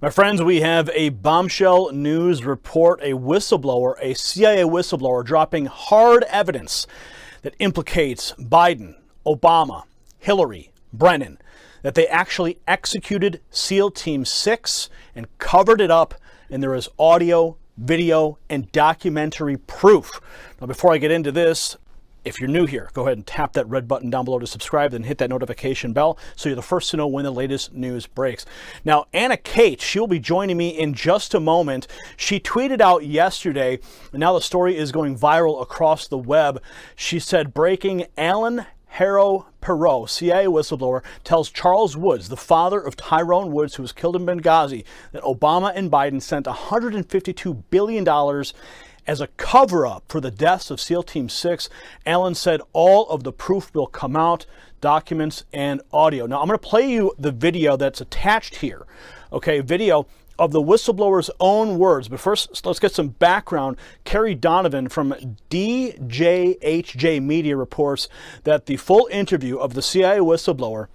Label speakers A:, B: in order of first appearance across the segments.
A: My friends, we have a bombshell news report, a whistleblower, a CIA whistleblower dropping hard evidence that implicates Biden, Obama, Hillary, Brennan, that they actually executed SEAL Team 6 and covered it up, and there is audio, video, and documentary proof. Now, before I get into this, if you're new here, go ahead and tap that red button down below to subscribe, then hit that notification bell so you're the first to know when the latest news breaks. Now, Anna Kate, she'll be joining me in just a moment. She tweeted out yesterday, and now the story is going viral across the web. She said, breaking, Alan Harrow Perot, CIA whistleblower, tells Charles Woods, the father of Tyrone Woods, who was killed in Benghazi, that Obama and Biden sent $152 billion as a cover-up for the deaths of SEAL Team 6. Allen said all of the proof will come out, documents and audio. Now, I'm going to play you the video that's attached here. Okay, video of the whistleblower's own words. But first, let's get some background. Carrie Donovan from DJHJ Media reports that the full interview of the CIA whistleblower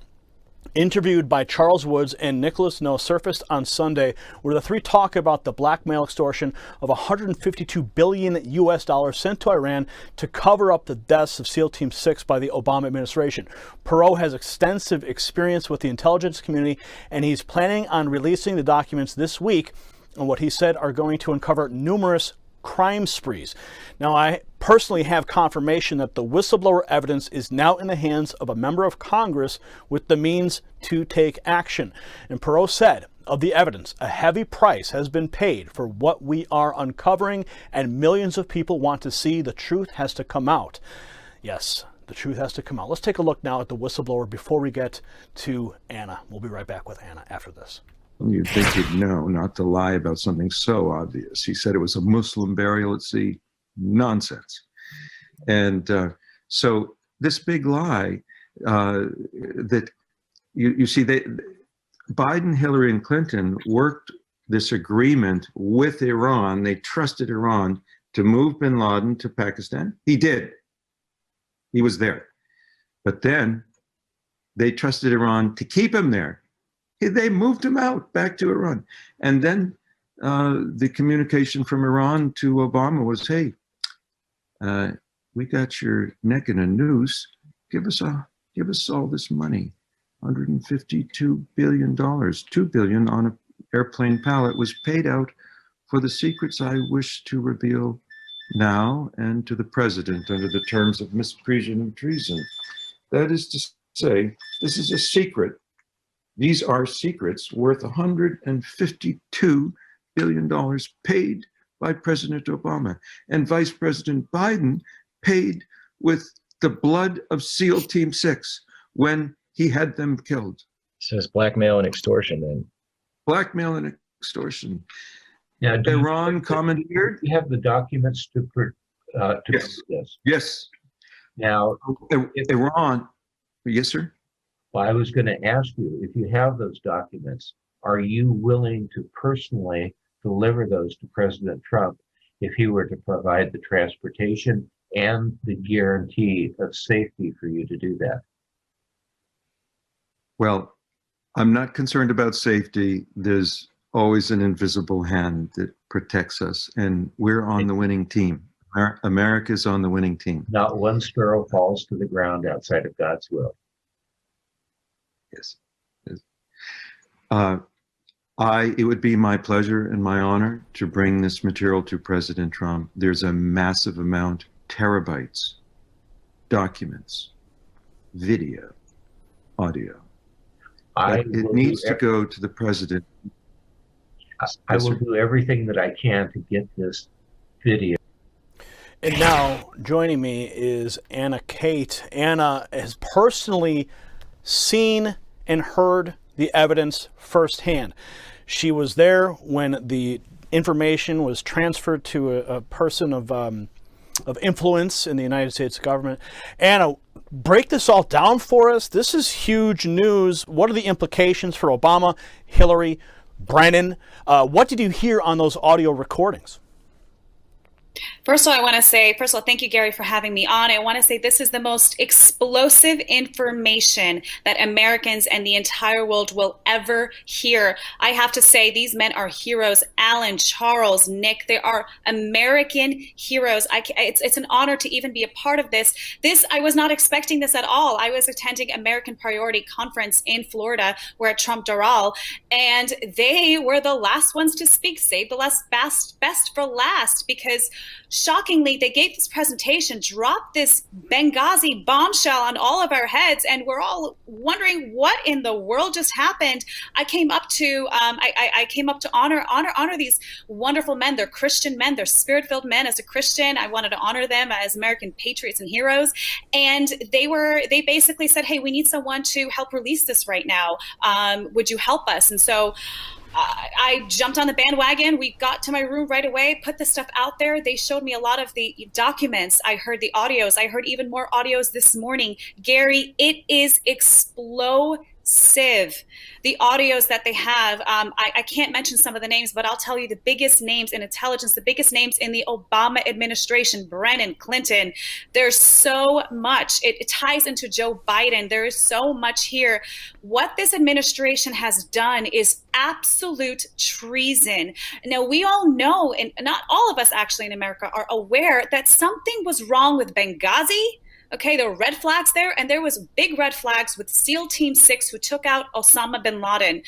A: interviewed by Charles Woods and Nicholas No surfaced on Sunday, where the three talk about the blackmail extortion of $152 billion sent to Iran to cover up the deaths of SEAL Team 6 by the Obama administration. Perot has extensive experience with the intelligence community, and he's planning on releasing the documents this week on what he said are going to uncover numerous crime sprees. Now, I personally have confirmation that the whistleblower evidence is now in the hands of a member of Congress with the means to take action. And Perot said of the evidence, a heavy price has been paid for what we are uncovering, and millions of people want to see the truth has to come out. Yes, the truth has to come out. Let's take a look now at the whistleblower before we get to Anna. We'll be right back with Anna after this.
B: You'd think you'd know not to lie about something so obvious. He said it was a Muslim burial at sea. Nonsense. And so this big lie that you see, Biden, Hillary, and Clinton worked this agreement with Iran. They trusted Iran to move bin Laden to Pakistan. He did. He was there. But then they trusted Iran to keep him there. They moved him out back to Iran. And then the communication from Iran to Obama was, hey, we got your neck in a noose. Give us all this money. $152 billion. $2 billion on an airplane pallet was paid out for the secrets I wish to reveal now and to the president under the terms of misprision of treason. That is to say, this is a secret. These are secrets worth $152 billion paid by President Obama. And Vice President Biden paid with the blood of SEAL Team 6 when he had them killed.
C: So it's blackmail and extortion then.
B: Blackmail and extortion.
C: Now,
B: Iran commandeered.
C: You have the documents to
B: Yes.
C: this.
B: Yes.
C: Now,
B: Iran. Yes, sir.
C: well, I was going to ask you, if you have those documents, are you willing to personally deliver those to President Trump if he were to provide the transportation and the guarantee of safety for you to do that?
B: Well, I'm not concerned about safety. There's always an invisible hand that protects us, and we're on the winning team. America's on the winning team.
C: Not one sparrow falls to the ground outside of God's will.
B: Yes. It would be my pleasure and my honor to bring this material to President Trump. There's a massive amount, terabytes, documents, video, audio. It needs to go to the president.
C: I will do everything that I can to get this video.
A: And now joining me is Anna Kate. Anna has personally seen and heard the evidence firsthand. She was there when the information was transferred to a person of influence in the United States government. Anna, break this all down for us. This is huge news. What are the implications for Obama, Hillary, Brennan? What did you hear on those audio recordings?
D: First of all, thank you, Gary, for having me on. I want to say this is the most explosive information that Americans and the entire world will ever hear. I have to say, these men are heroes. Alan, Charles, Nick, they are American heroes. It's an honor to even be a part of this. I was not expecting this at all. I was attending American Priority Conference in Florida. We're at Trump Doral, and they were the last ones to speak. Save the best for last, because shockingly, they gave this presentation, dropped this Benghazi bombshell on all of our heads, and we're all wondering what in the world just happened. I came up to honor these wonderful men. They're Christian men. They're spirit-filled men. As a Christian, I wanted to honor them as American patriots and heroes. And they basically said, "Hey, we need someone to help release this right now. Would you help us?" And so I jumped on the bandwagon. We got to my room right away, put the stuff out there. They showed me a lot of the documents. I heard the audios. I heard even more audios this morning. Gary, it is explosive. The audios that they have, I can't mention some of the names, but I'll tell you the biggest names in intelligence, the biggest names in the Obama administration, Brennan, Clinton. There's so much. It ties into Joe Biden. There is so much here. What this administration has done is absolute treason. Now, we all know, and not all of us actually in America are aware, that something was wrong with Benghazi. Okay, there were red flags there, and there was big red flags with SEAL Team 6 who took out Osama bin Laden.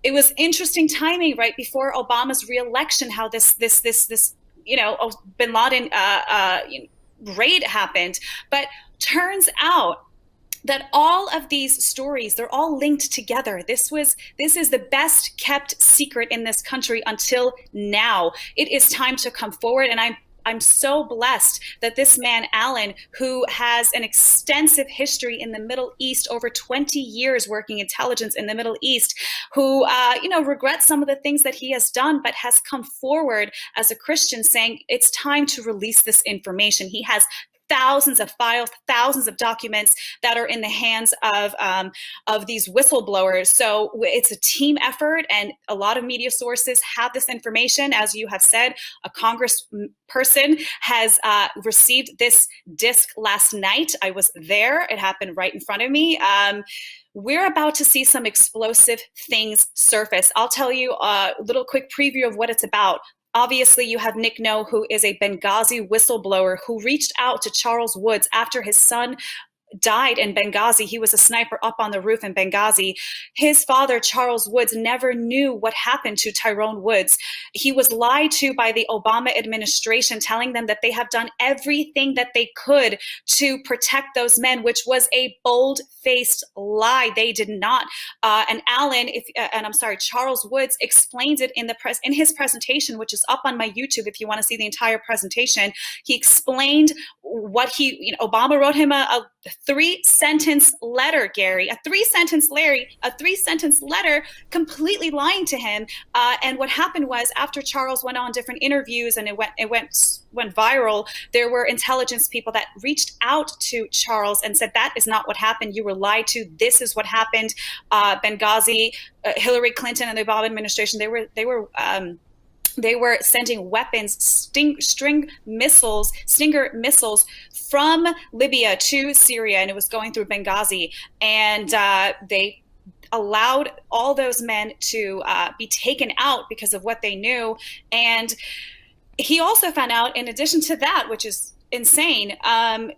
D: It was interesting timing right before Obama's reelection, how this bin Laden raid happened. But turns out that all of these stories, they're all linked together. This is the best kept secret in this country until now. It is time to come forward, and I'm so blessed that this man, Alan, who has an extensive history in the Middle East, over 20 years working intelligence in the Middle East, who, regrets some of the things that he has done, but has come forward as a Christian saying it's time to release this information. He has thousands of files, thousands of documents that are in the hands of these whistleblowers. So it's a team effort, and a lot of media sources have this information. As you have said, a congressperson has received this disc last night. I was there. It happened right in front of me. We're about to see some explosive things surface. I'll tell you a little quick preview of what it's about. Obviously, you have Nick No, who is a Benghazi whistleblower who reached out to Charles Woods after his son died in Benghazi. He was a sniper up on the roof in Benghazi. His father, Charles Woods, never knew what happened to Tyrone Woods. He was lied to by the Obama administration, telling them that they have done everything that they could to protect those men, which was a bold-faced lie. They did not. And Charles Woods explains it in his presentation, which is up on my YouTube if you want to see the entire presentation. He explained what Obama wrote him a 3-sentence letter, Gary, a 3-sentence letter completely lying to him. And what happened was, after Charles went on different interviews and it went viral, there were intelligence people that reached out to Charles and said, that is not what happened. You were lied to. This is what happened. Benghazi, Hillary Clinton and the Obama administration, they were sending weapons, Stinger missiles from Libya to Syria, and it was going through Benghazi. And they allowed all those men to be taken out because of what they knew. And he also found out, in addition to that, which is insane,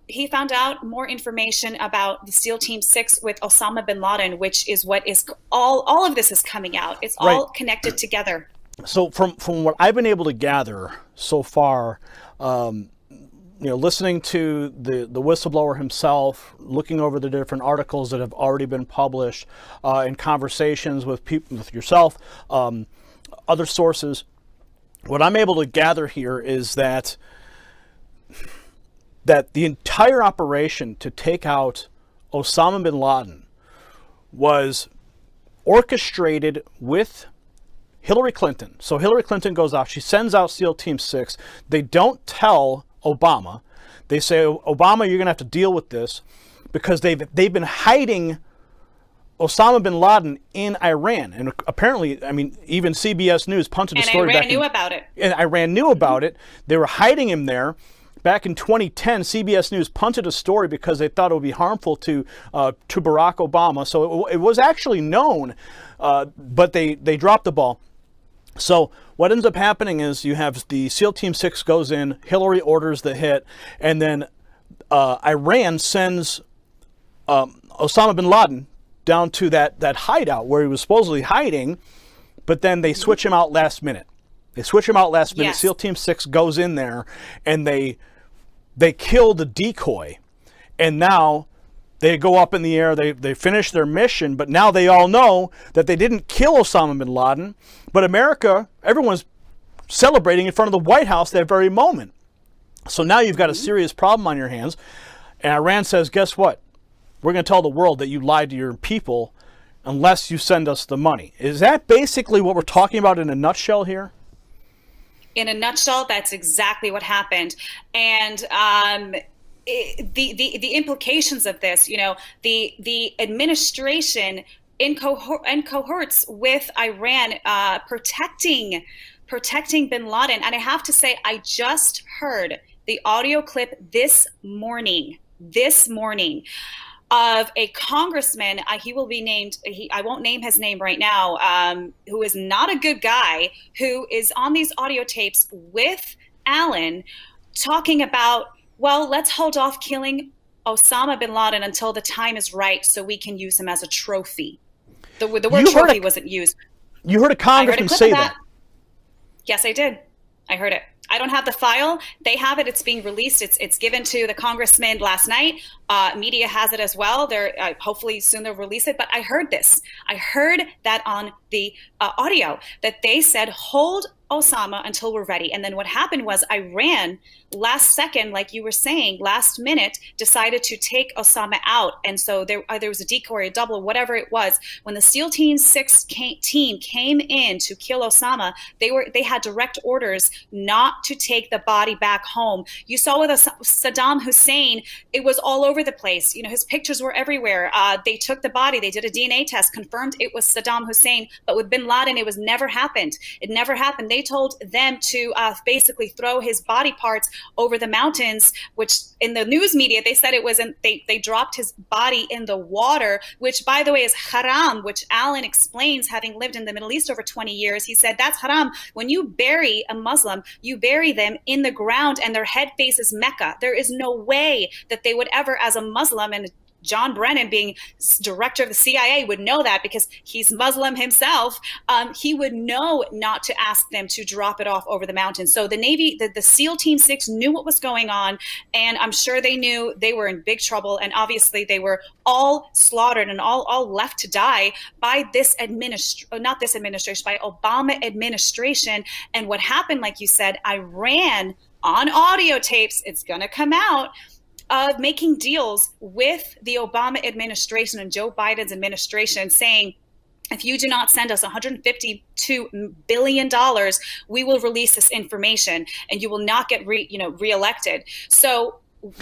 D: he found out more information about the SEAL Team 6 with Osama bin Laden, which is what is all of this is coming out. It's all connected together.
A: So from what I've been able to gather so far, listening to the whistleblower himself, looking over the different articles that have already been published, in conversations with people, with yourself, other sources, what I'm able to gather here is that the entire operation to take out Osama bin Laden was orchestrated with Hillary Clinton. So Hillary Clinton goes out, she sends out SEAL Team 6. They don't tell Obama. They say, Obama, you're going to have to deal with this, because they've been hiding Osama bin Laden in Iran. And apparently, I mean, even CBS News punted the story back.
D: And Iran knew about it.
A: And Iran knew about it. They were hiding him there. Back in 2010, CBS News punted a story because they thought it would be harmful to Barack Obama. So it was actually known, but they dropped the ball. So what ends up happening is you have the SEAL Team 6 goes in, Hillary orders the hit, and then Iran sends Osama bin Laden down to that hideout where he was supposedly hiding, but then they switch him out last minute.
D: Yes.
A: SEAL Team 6 goes in there, and they kill the decoy. And now they go up in the air, they finish their mission, but now they all know that they didn't kill Osama bin Laden, but America, everyone's celebrating in front of the White House that very moment. So now you've got a serious problem on your hands. And Iran says, guess what? We're going to tell the world that you lied to your people unless you send us the money. Is that basically what we're talking about in a nutshell here?
D: In a nutshell, that's exactly what happened. And the implications of this, you know, the administration in cohorts with Iran protecting bin Laden. And I have to say, I just heard the audio clip this morning of a congressman. He will be named. I won't name his name right now. Who is not a good guy, who is on these audio tapes with Allen talking about, well, let's hold off killing Osama bin Laden until the time is right so we can use him as a trophy. The word trophy wasn't used.
A: You heard a congressman say that.
D: Yes, I did. I heard it. I don't have the file. They have it. It's being released. It's given to the congressman last night. Media has it as well. They're hopefully soon they'll release it. But I heard this. I heard that on the audio that they said, hold Osama until we're ready. And then what happened was Iran, last second, like you were saying, last minute, decided to take Osama out. And so there was a decoy, a double, whatever it was. When the SEAL Team 6 team came in to kill Osama, they had direct orders not to take the body back home. You saw with Saddam Hussein, it was all over the place. You know, his pictures were everywhere. They took the body, they did a DNA test, confirmed it was Saddam Hussein. But with bin Laden, it was never happened. It never happened. They told them to basically throw his body parts over the mountains, which in the news media, they said it wasn't, they dropped his body in the water, which by the way is haram, which Allen explains, having lived in the Middle East over 20 years. He said, that's haram. When you bury a Muslim, you bury them in the ground and their head faces Mecca. There is no way that they would ever, as a Muslim, and John Brennan, being director of the CIA, would know that because he's Muslim himself. He would know not to ask them to drop it off over the mountains. So the Navy, the SEAL Team 6 knew what was going on, and I'm sure they knew they were in big trouble. And obviously they were all slaughtered and all left to die by this not this administration, by Obama administration. And what happened, like you said, Iran on audio tapes, it's going to come out, of making deals with the Obama administration and Joe Biden's administration, saying, if you do not send us $152 billion, we will release this information and you will not get reelected. So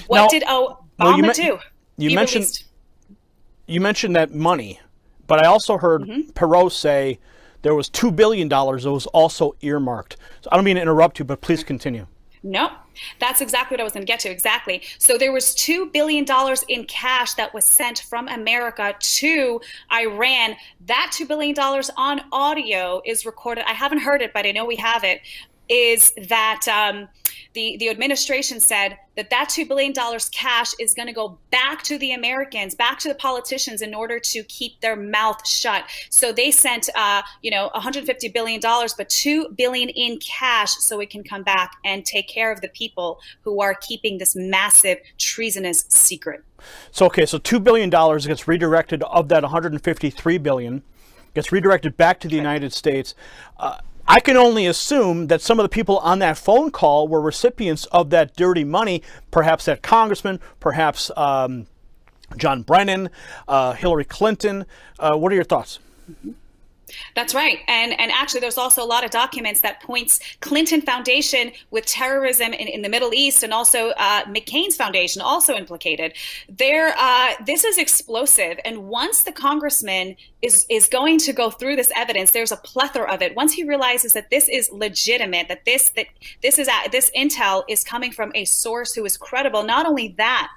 D: what did Obama do?
A: You mentioned that money, but I also heard Perot say there was $2 billion that was also earmarked. So I don't mean to interrupt you, but please continue.
D: No, that's exactly what I was going to get to. Exactly. So there was $2 billion in cash that was sent from America to Iran. That $2 billion on audio is recorded. I haven't heard it, but I know we have it. Is that the administration said that $2 billion cash is going to go back to the Americans, back to the politicians, in order to keep their mouth shut. So they sent, $150 billion, but $2 billion in cash so it can come back and take care of the people who are keeping this massive treasonous secret.
A: So $2 billion gets redirected, of that $153 billion gets redirected back to the United States. I can only assume that some of the people on that phone call were recipients of that dirty money, perhaps that congressman, perhaps John Brennan, Hillary Clinton. What are your thoughts?
D: That's right. And actually, there's also a lot of documents that points Clinton Foundation with terrorism in the Middle East, and also McCain's foundation also implicated. This is explosive. And once the congressman is going to go through this evidence, there's a plethora of it. Once he realizes that this is legitimate, that this intel is coming from a source who is credible. Not only that,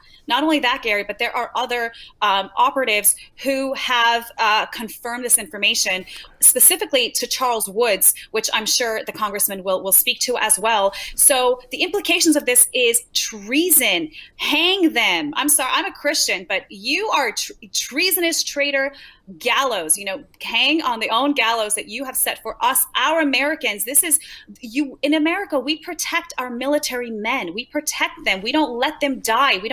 D: Gary, but there are other operatives who have confirmed this information, specifically to Charles Woods, which I'm sure the congressman will speak to as well. So the implications of this is treason. Hang them. I'm sorry, I'm a Christian, but you are treasonous traitor. Gallows, hang on the own gallows that you have set for us, our Americans. This is you in America. We protect our military men. We protect them. We don't let them die. We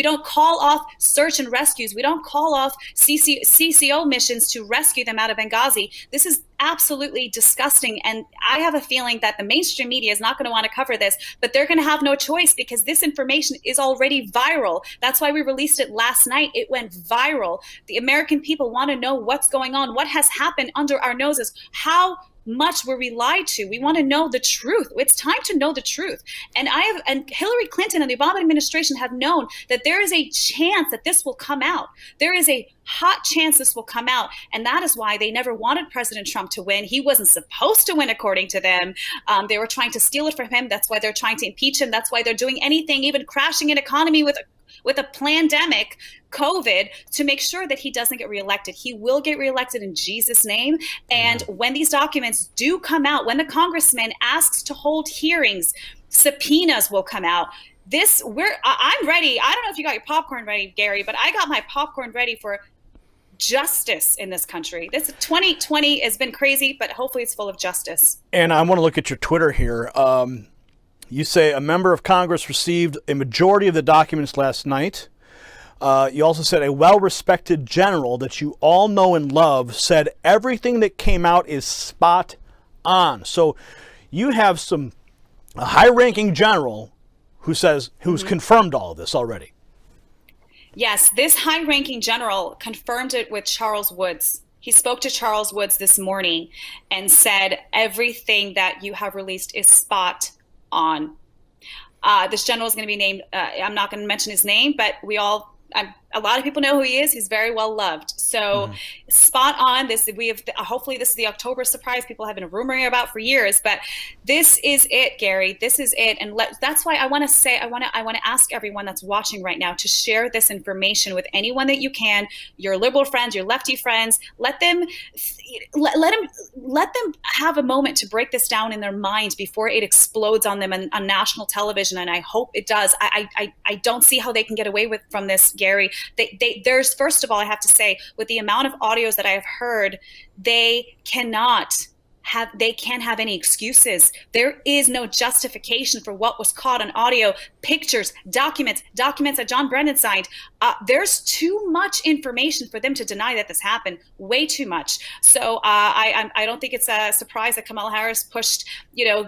D: don't call off search and rescues. We don't call off CCO missions to rescue them out of Benghazi. This is absolutely disgusting. And I have a feeling that the mainstream media is not going to want to cover this, but they're going to have no choice because this information is already viral. That's why we released it last night. It went viral. The American people want to know what's going on, what has happened under our noses, how much were we lied to. We want to know the truth. It's time to know the truth. And Hillary Clinton and the Obama administration have known that there is a chance that this will come out. There is a hot chance this will come out. And that is why they never wanted President Trump to win. He wasn't supposed to win, according to them. They were trying to steal it from him. That's why they're trying to impeach him. That's why they're doing anything, even crashing an economy with a pandemic, COVID, to make sure that he doesn't get reelected. He will get reelected in Jesus' name. And when these documents do come out, when the congressman asks to hold hearings, subpoenas will come out. I'm ready. I don't know if you got your popcorn ready, Gary, but I got my popcorn ready for justice in this country. This 2020 has been crazy, but hopefully it's full of justice.
A: And I want to look at your Twitter here. You say a member of Congress received a majority of the documents last night. You also said a well-respected general that you all know and love said everything that came out is spot on. So you have a high-ranking general who's confirmed all of this already.
D: Yes, this high-ranking general confirmed it with Charles Woods. He spoke to Charles Woods this morning and said everything that you have released is spot on. This general is going to be named, I'm not going to mention his name, but a lot of people know who he is. He's very well loved. So spot on. Hopefully this is the October surprise people have been rumoring about for years, but this is it, Gary. This is it. And that's why I want to ask everyone that's watching right now to share this information with anyone that you can, your liberal friends, your lefty friends. Let them have a moment to break this down in their minds before it explodes on them on national television. And I hope it does. I don't see how they can get away from this, Gary. There's, first of all, I have to say, with the amount of audios that I have heard, they can't have any excuses. There is no justification for what was caught on audio, pictures, documents that John Brennan signed. There's too much information for them to deny that this happened, way too much. So I don't think it's a surprise that Kamala Harris pushed,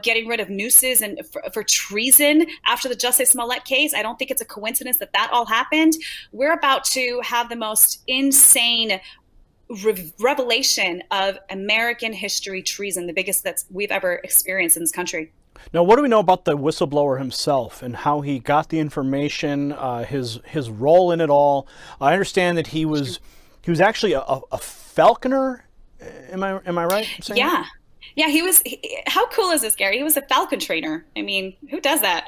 D: getting rid of nooses and for treason after the Justice Smollett case. I don't think it's a coincidence that all happened. We're about to have the most insane revelation of American history treason, the biggest that we've ever experienced in this country.
A: Now, what do we know about the whistleblower himself and how he got the information, his role in it all? I understand that he was actually a falconer. Am I right in saying that?
D: Yeah, how cool is this, Gary? He was a falcon trainer. I mean, who does that?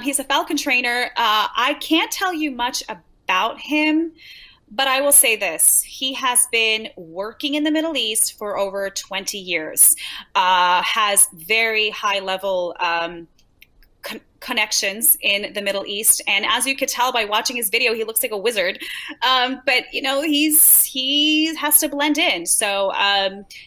D: He's a falcon trainer. I can't tell you much about him, but I will say this. He has been working in the Middle East for over 20 years, has very high level connections in the Middle East. And as you could tell by watching his video, he looks like a wizard. But he has to blend in. So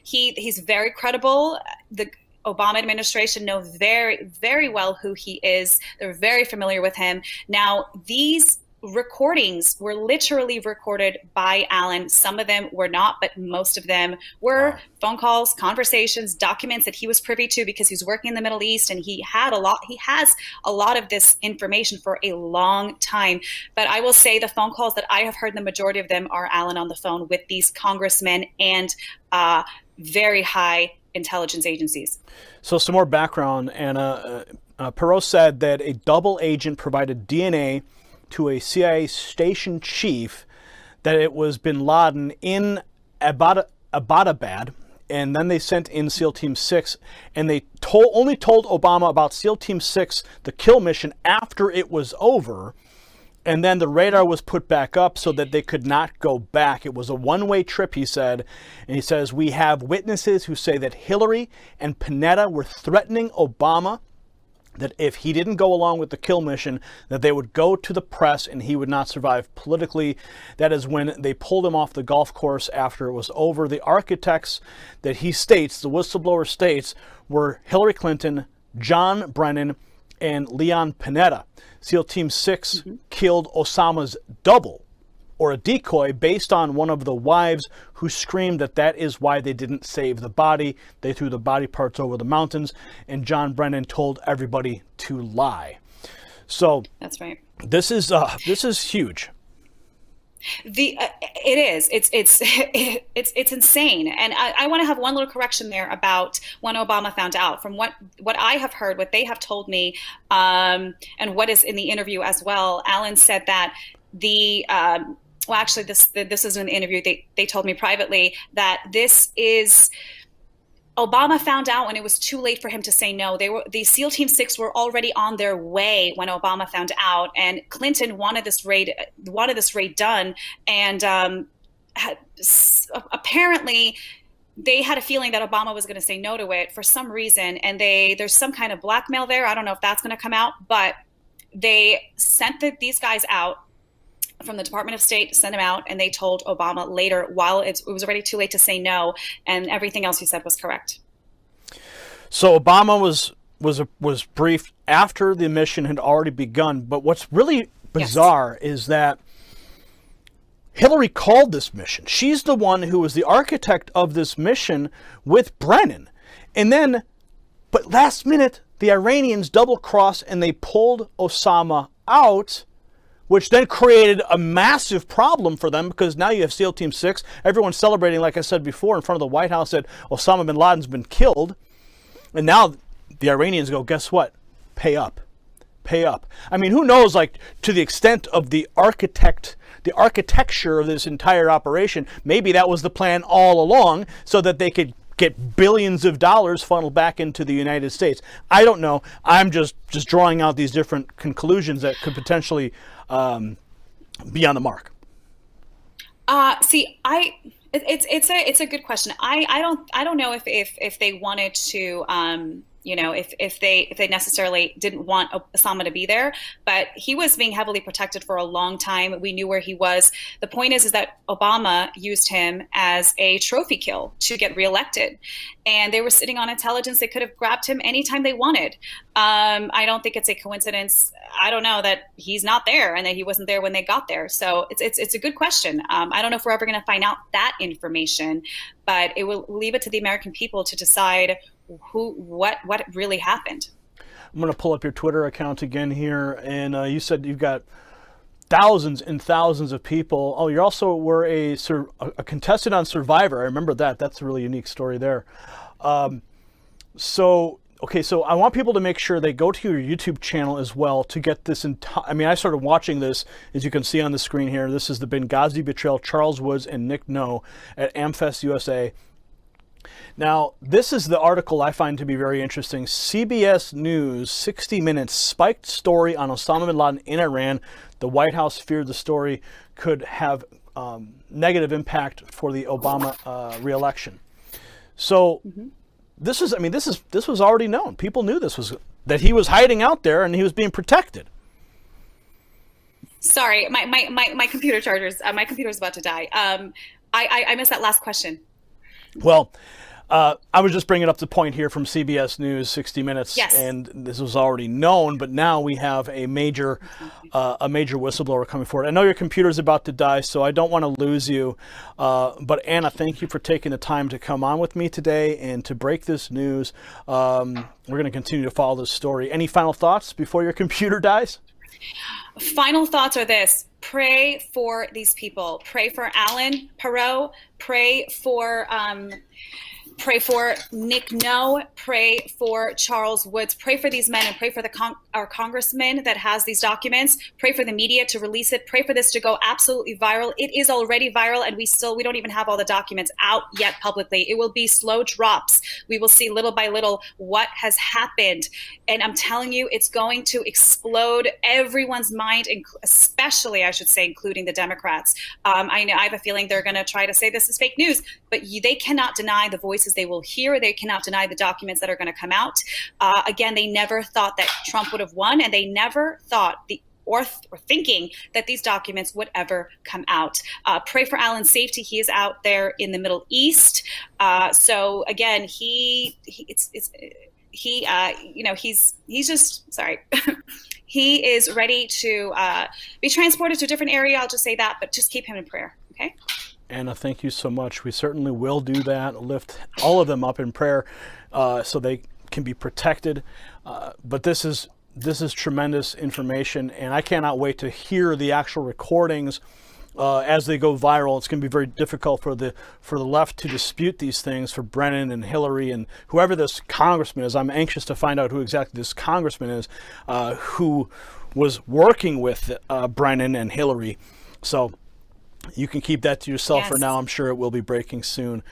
D: he's very credible. The Obama administration know very, very well who he is. They're very familiar with him. Now, these recordings were literally recorded by Alan. Some of them were not, but most of them were phone calls, conversations, documents that he was privy to because he's working in the Middle East, and he has a lot of this information for a long time. But I will say the phone calls that I have heard, the majority of them are Alan on the phone with these congressmen and very high intelligence agencies.
A: So some more background, Anna. Perot said that a double agent provided DNA to a CIA station chief that it was bin Laden in Abbottabad, and then they sent in SEAL Team 6, and they only told Obama about SEAL Team 6, the kill mission, after it was over, and then the radar was put back up so that they could not go back. It was a one-way trip, he said, and he says, we have witnesses who say that Hillary and Panetta were threatening Obama that if he didn't go along with the kill mission, that they would go to the press and he would not survive politically. That is when they pulled him off the golf course after it was over. The architects that he states, the whistleblower states, were Hillary Clinton, John Brennan, and Leon Panetta. SEAL Team 6 killed Osama's double, or a decoy, based on one of the wives who screamed that that is why they didn't save the body. They threw the body parts over the mountains, and John Brennan told everybody to lie.
D: That's right.
A: This is huge.
D: It is. It's insane. And I want to have one little correction there about when Obama found out. From what I have heard, what they have told me, and what is in the interview as well, Alan said that well, actually, this is in the interview. They told me privately that this is Obama found out when it was too late for him to say no. The SEAL Team 6 were already on their way when Obama found out, and Clinton wanted this raid done, and apparently they had a feeling that Obama was going to say no to it for some reason, and there's some kind of blackmail there. I don't know if that's going to come out, but they sent these guys out from the Department of State, sent him out, and they told Obama later, while it was already too late to say no, and everything else he said was correct.
A: So Obama was briefed after the mission had already begun. But what's really bizarre is that Hillary called this mission. She's the one who was the architect of this mission with Brennan. But last minute, the Iranians double-crossed and they pulled Osama out, which then created a massive problem for them, because now you have SEAL Team 6. Everyone's celebrating, like I said before, in front of the White House that Osama bin Laden's been killed. And now the Iranians go, guess what? Pay up. Pay up. I mean, who knows, like, to the extent of the architecture of this entire operation, maybe that was the plan all along so that they could get billions of dollars funneled back into the United States. I don't know. I'm just drawing out these different conclusions that could potentially be on the mark.
D: It's a good question. I don't know if they wanted to if they necessarily didn't want Osama to be there, but he was being heavily protected for a long time. We knew where he was. The point is that Obama used him as a trophy kill to get reelected, and they were sitting on intelligence. They could have grabbed him anytime they wanted. I don't think it's a coincidence. I don't know that he's not there and that he wasn't there when they got there. So it's a good question. I don't know if we're ever going to find out that information, but it will leave it to the American people to decide what really happened.
A: I'm going to pull up your Twitter account again here, and you said you've got thousands and thousands of people. Oh, you also were a contestant on Survivor. I remember that. That's a really unique story there. So I want people to make sure they go to your YouTube channel as well to get this I mean, I started watching this, as you can see on the screen here. This is the Benghazi betrayal, Charles Woods and Nick No at AmFest USA. Now, this is the article I find to be very interesting. CBS News, 60 Minutes, spiked story on Osama bin Laden in Iran. The White House feared the story could have negative impact for the Obama re-election. So this was already known. People knew that he was hiding out there and he was being protected.
D: Sorry, my computer chargers. My computer's about to die. I missed that last question.
A: Well, I was just bringing up the point here from CBS News, 60 Minutes,
D: yes.
A: And this was already known, but now we have a major whistleblower coming forward. I know your computer's about to die, so I don't want to lose you. But Anna, thank you for taking the time to come on with me today and to break this news. We're going to continue to follow this story. Any final thoughts before your computer dies?
D: Final thoughts are this. Pray for these people. Pray for Alan Perot. Pray for Pray for Nick No, pray for Charles Woods, pray for these men, and pray for our congressman that has these documents. Pray for the media to release it. Pray for this to go absolutely viral. It is already viral, and we don't even have all the documents out yet publicly. It will be slow drops. We will see little by little what has happened. And I'm telling you, it's going to explode everyone's mind, especially, I should say, including the Democrats. I have a feeling they're going to try to say this is fake news, but they cannot deny the voices they will hear. They cannot deny the documents that are going to come out. Again, they never thought that Trump would have won, and they never thought or thinking that these documents would ever come out. Pray for Alan's safety. He is out there in the Middle East. So again, he's just sorry. He is ready to be transported to a different area. I'll just say that, but just keep him in prayer. Okay.
A: Anna, thank you so much. We certainly will do that. Lift all of them up in prayer so they can be protected. But this is tremendous information, and I cannot wait to hear the actual recordings as they go viral. It's going to be very difficult for the left to dispute these things, for Brennan and Hillary and whoever this congressman is. I'm anxious to find out who exactly this congressman is who was working with Brennan and Hillary. So you can keep that to yourself for now. I'm sure it will be breaking soon.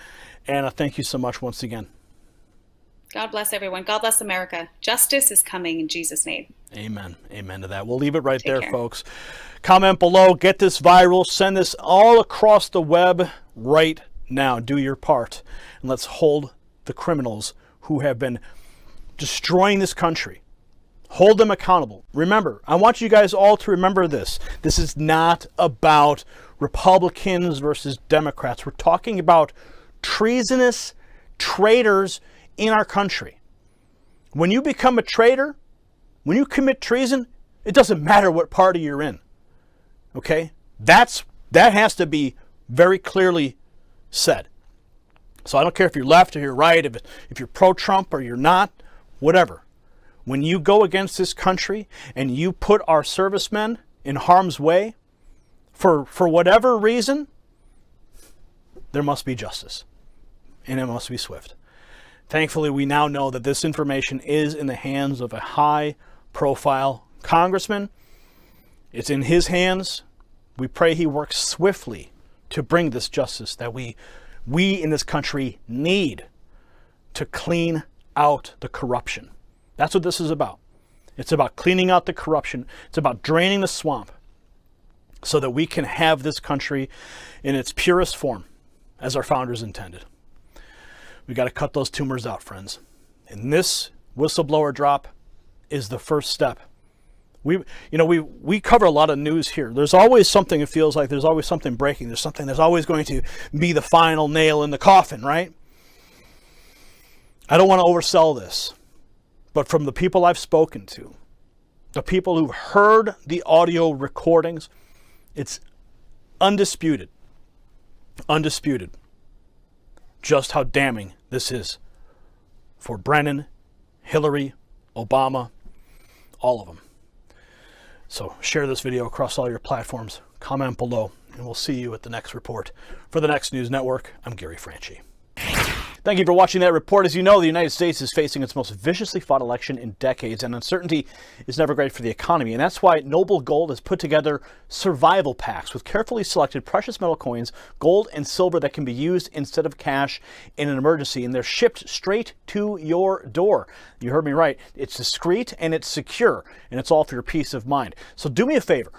A: Anna, thank you so much once again.
D: God bless everyone. God bless America. Justice is coming in Jesus' name.
A: Amen. Amen to that. We'll leave it right
D: Take
A: there,
D: care.
A: folks. Comment below. Get this viral. Send this all across the web right now. Do your part. And let's hold the criminals who have been destroying this country. Hold them accountable. Remember, I want you guys all to remember this. This is not about Republicans versus Democrats. We're talking about treasonous traitors in our country. When you become a traitor, when you commit treason, it doesn't matter what party you're in. Okay? That has to be very clearly said. So I don't care if you're left or you're right, if you're pro-Trump or you're not, whatever. When you go against this country and you put our servicemen in harm's way for whatever reason, there must be justice. And it must be swift. Thankfully, we now know that this information is in the hands of a high-profile congressman. It's in his hands. We pray he works swiftly to bring this justice that we in this country need to clean out the corruption. That's what this is about. It's about cleaning out the corruption. It's about draining the swamp so that we can have this country in its purest form as our founders intended. We got to cut those tumors out, friends. And this whistleblower drop is the first step. We cover a lot of news here. There's always something, it feels like there's always something breaking. There's something that's always going to be the final nail in the coffin, right? I don't want to oversell this, but from the people I've spoken to, the people who've heard the audio recordings, it's undisputed just how damning this is for Brennan, Hillary, Obama, all of them. So share this video across all your platforms, comment below, and we'll see you at the next report. For the Next News Network, I'm Gary Franchi. Thank you for watching that report. As you know, the United States is facing its most viciously fought election in decades, and uncertainty is never great for the economy. And that's why Noble Gold has put together survival packs with carefully selected precious metal coins, gold and silver that can be used instead of cash in an emergency. And they're shipped straight to your door. You heard me right. It's discreet and it's secure, and it's all for your peace of mind. So do me a favor,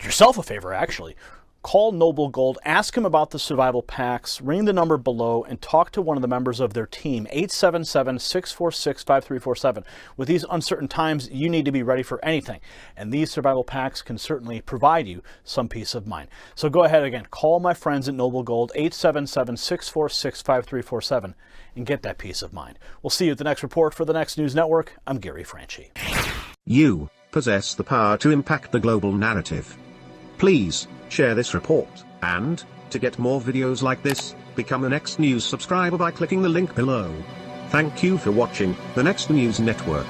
A: yourself a favor actually. Call Noble Gold, ask him about the survival packs, ring the number below, and talk to one of the members of their team, 877-646-5347. With these uncertain times, you need to be ready for anything, and these survival packs can certainly provide you some peace of mind. So go ahead again, call my friends at Noble Gold, 877-646-5347, and get that peace of mind. We'll see you at the next report. For the Next News Network, I'm Gary Franchi.
E: You possess the power to impact the global narrative. Please share this report, and, to get more videos like this, become a Next News subscriber by clicking the link below. Thank you for watching the Next News Network.